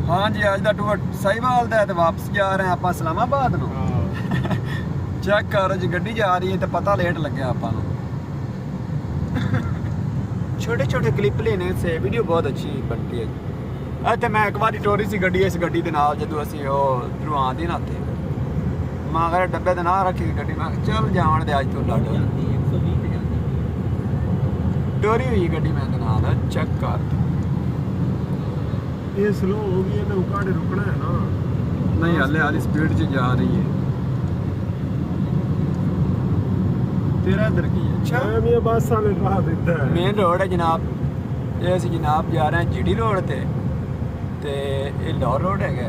हाँ जी, अज का टूर साहिवाल का है तो वापस जा रहे हैं आप इस्लामाबाद ਨੂੰ। चेक करो जी, गड्डी जा रही है तो पता लेट लगे ਆਪਾਂ ਨੂੰ। छोटे छोटे क्लिप लेने से वीडियो बहुत अच्छी बनती है। अच्छा, मैं एक बार टोरी सी गड्डी, इस गड्डी के नाल जो असी वो आँदी ना थे मगर डब्बे के ना रखी गड्डी, मैं चल जान दे अज तो लाडो टोरी हुई गड्डी मैं नाल चेक कर। ये स्लो हो गई है तो उकाड़े रुकना है ना। नहीं, हले हाली स्पीड से जा रही है। तेरा इधर की है? अच्छा, ये बस वाले राह देता है। मेन रोड है जनाब, ये असी जनाब जा रहे हैं जीडी रोड ते ये लाहौर रोड है।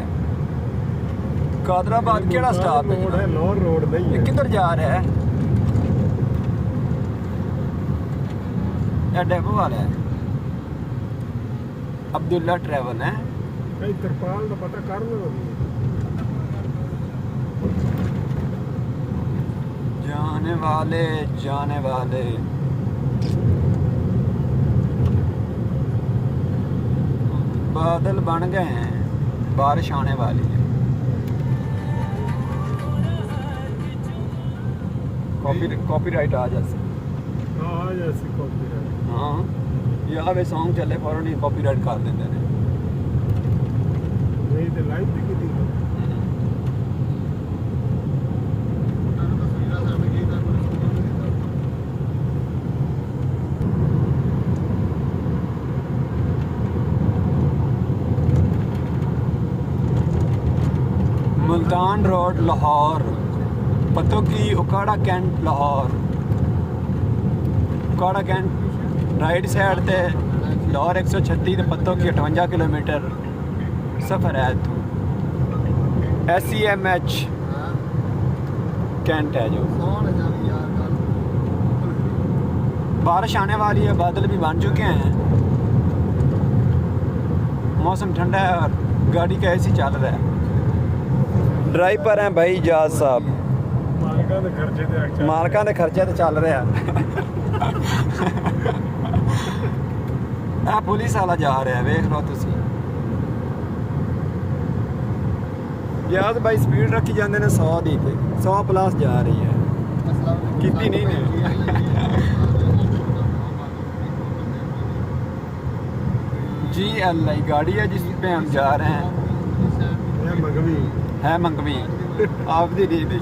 कादराबाद केड़ा स्टॉप है? रोड है, लाहौर रोड नहीं ये है। किधर जा रहा है? ये डेपो वाला है, अब्दुल्ला ट्रैवल है। कई तरपाल का पता कर लो। जाने वाले बादल बन गए हैं, बारिश आने वाली है। कॉपीराइट आ जाए। हाँ, जैसे कॉपीराइट। हाँ, या वे सॉन्ग चले फौरन ही कॉपीराइट कर देंगे ने। नहीं तो लाइव दिखी थी। मुल्तान रोड लाहौर, पतों की Okara cantt Lahore. Okara cantt right side ते लाहौर 136 ते पतों की 58 किलोमीटर सफ़र है। इतों SEMH कैंट है जो। बारिश आने वाली है, बादल भी बन चुके हैं, मौसम ठंडा है और गाड़ी का AC चल रहा है। ड्राइवर हैं भाई जाज साहब, मालकां दे खर्चे तो चल रहा है। पुलिस वाला जा रहा है, वेख लो तुसी। जाज भाई स्पीड रखी जाते ने 100 दी ते 100 प्लस जा रही है, कितनी नहीं ने। GLI गाड़ी है जिस पे हम जा रहे हैं, है मंगवी आपदी दी थी।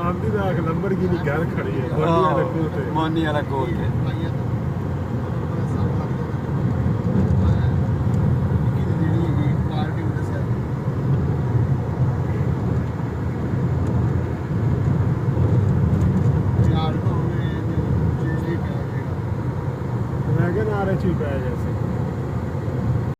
आपदी दा नंबर की नहीं घर खड़ी है मोनी वाला कोल थे। वैगन आ रहे छी पे जैसे